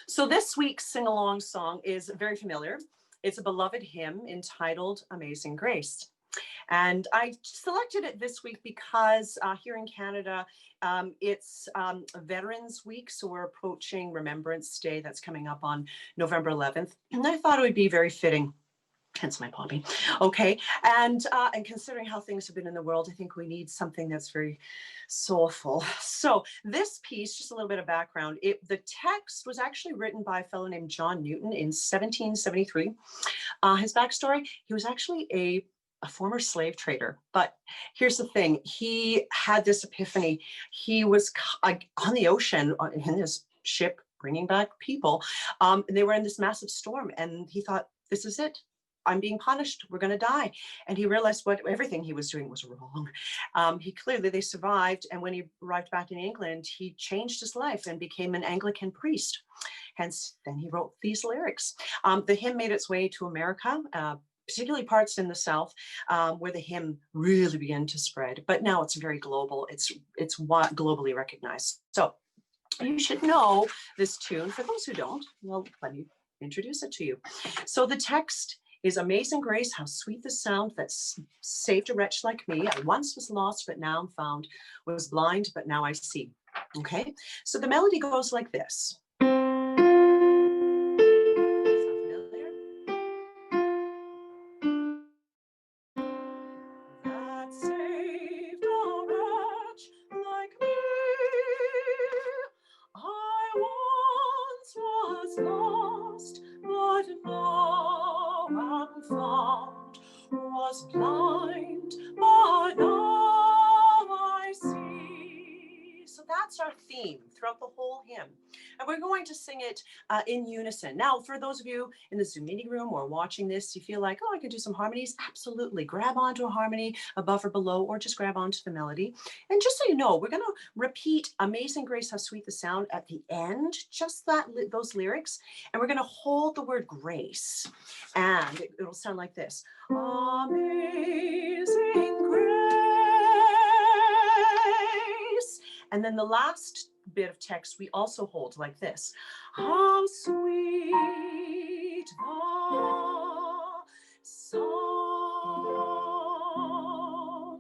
So this week's sing-along song is very familiar. It's a beloved hymn entitled Amazing Grace. And I selected it this week because here in Canada, it's Veterans Week. So we're approaching Remembrance Day that's coming up on November 11th. And I thought it would be very fitting. Hence my poppy. Okay. And considering how things have been in the world, I think we need something that's very soulful. So this piece, just a little bit of background, the text was actually written by a fellow named John Newton in 1773. His backstory, he was actually a former slave trader. But here's the thing, he had this epiphany. He was on the ocean in his ship bringing back people. And they were in this massive storm. And he thought, this is it. I'm being punished. We're going to die. And he realized everything he was doing was wrong. They survived. And when he arrived back in England, he changed his life and became an Anglican priest. Hence, then he wrote these lyrics. The hymn made its way to America, particularly parts in the South, where the hymn really began to spread. But now it's very global. It's globally recognized. So you should know this tune. For those who don't, well, let me introduce it to you. So the text is Amazing Grace, how sweet the sound that saved a wretch like me. I once was lost, but now I'm found, was blind, but now I see. Okay, so the melody goes like this. Found, was blind, but now I see. So that's our theme throughout the whole hymn. And we're going to sing it in unison. Now, for those of you in the Zoom meeting room or watching this, you feel like, oh, I could do some harmonies. Absolutely. Grab onto a harmony above or below, or just grab onto the melody. And just so you know, we're going to repeat Amazing Grace, how sweet the sound at the end, just those lyrics. And we're going to hold the word grace. And it'll sound like this. Amazing grace. And then the last bit of text we also hold like this. How sweet the sound.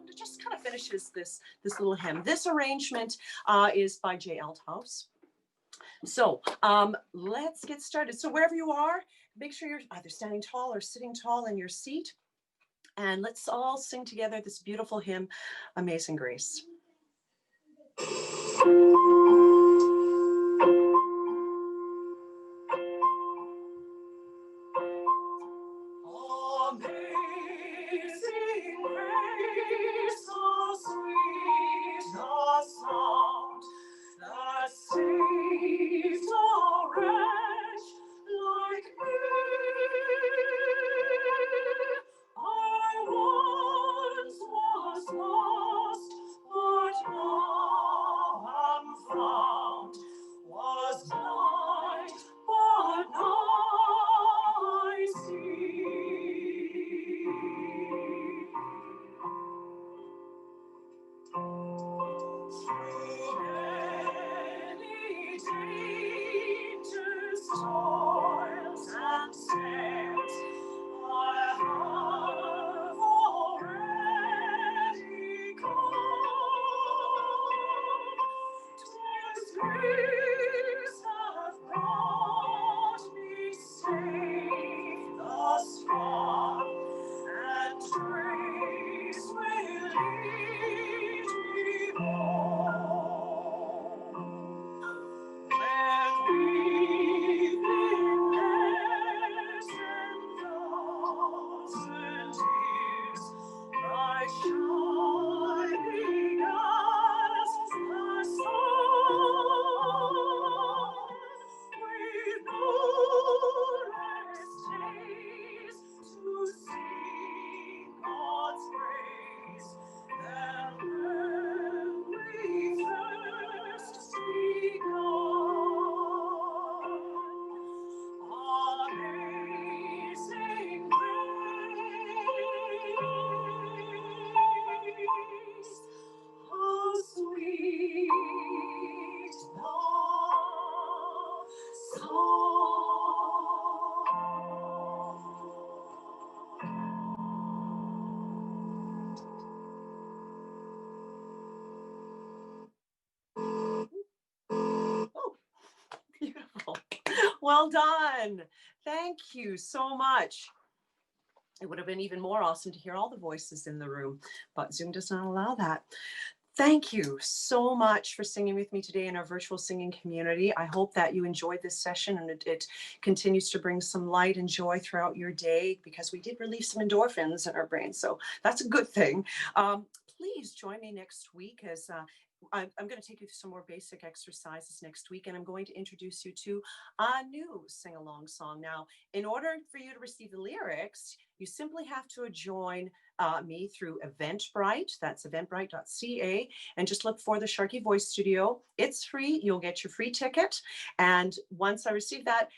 It just kind of finishes this little hymn. This arrangement is by J. Althouse. So let's get started. So wherever you are, make sure you're either standing tall or sitting tall in your seat. And let's all sing together this beautiful hymn, Amazing Grace. Amazing grace, so sweet the sound that saved a wretch like me. I once was lost, but now am found, was blind, but now I see. Through many dangers, toils, and snares, I have already come. 'Twas grace hath brought me safe thus far, and grace will lead me home. When we've been less than 1,000 years, bright shining as the sun, with no rest days to sing God's praise, than when we first begun. Amazing grace, how sweet the sound. Well done. Thank you so much. It would have been even more awesome to hear all the voices in the room, but Zoom does not allow that. Thank you so much for singing with me today in our virtual singing community. I hope that you enjoyed this session and it continues to bring some light and joy throughout your day, because we did release some endorphins in our brains. So that's a good thing. Please join me next week as I'm going to take you through some more basic exercises next week, and I'm going to introduce you to a new sing-along song. Now, in order for you to receive the lyrics, you simply have to join me through Eventbrite. That's eventbrite.ca, and just look for the Sharkey VoIce Studio. It's free. You'll get your free ticket. And once I receive that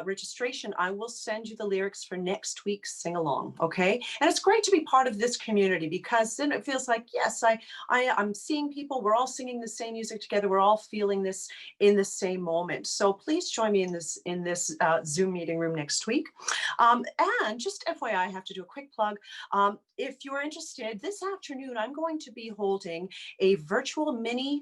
registration, I will send you the lyrics for next week's sing-along. Okay. And it's great to be part of this community, because then it feels like, yes, I'm seeing people, we're all singing the same music together. We're all feeling this in the same moment. So please join me in this Zoom meeting room next week. And just FYI, I have to do a quick plug. If you're interested, this afternoon, I'm going to be holding a virtual mini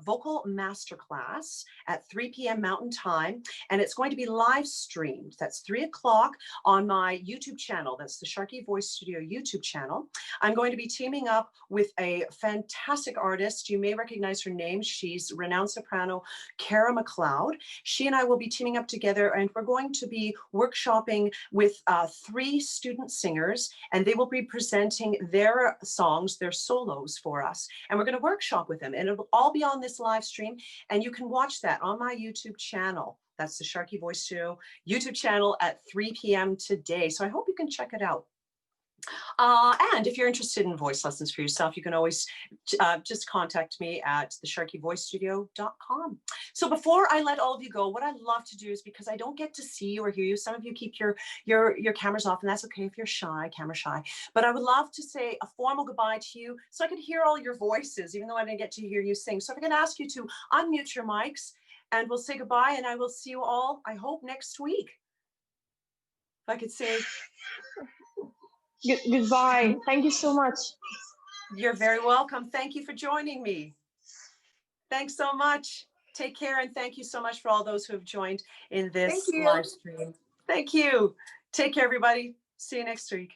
vocal masterclass at 3 p.m. Mountain Time, and it's going to be live streamed. That's 3 o'clock on my YouTube channel. That's the Sharkey VoIce Studio YouTube channel. I'm going to be teaming up with a fantastic artist. You may recognize her name. She's renowned soprano Cara McLeod. She and I will be teaming up together, and we're going to be workshopping with 3 student singers, and they will be presenting their songs, their solos for us. And we're going to workshop with them, and it'll all be on this live stream, and you can watch that on my YouTube channel. That's the Sharkey VoIce Studio YouTube channel at 3 p.m. today. So I hope you can check it out. And if you're interested in voice lessons for yourself, you can always just contact me at thesharkeyvoicestudio.com. So before I let all of you go, what I love to do is, because I don't get to see you or hear you, some of you keep your cameras off, and that's okay if you're shy, camera shy. But I would love to say a formal goodbye to you so I could hear all your voices, even though I didn't get to hear you sing. So if I can ask you to unmute your mics, and we'll say goodbye, and I will see you all, I hope, next week. If I could say... Goodbye. Thank you so much. You're very welcome. Thank you for joining me. Thanks so much. Take care, and thank you so much for all those who have joined in this live stream. Thank you. Take care, everybody. See you next week.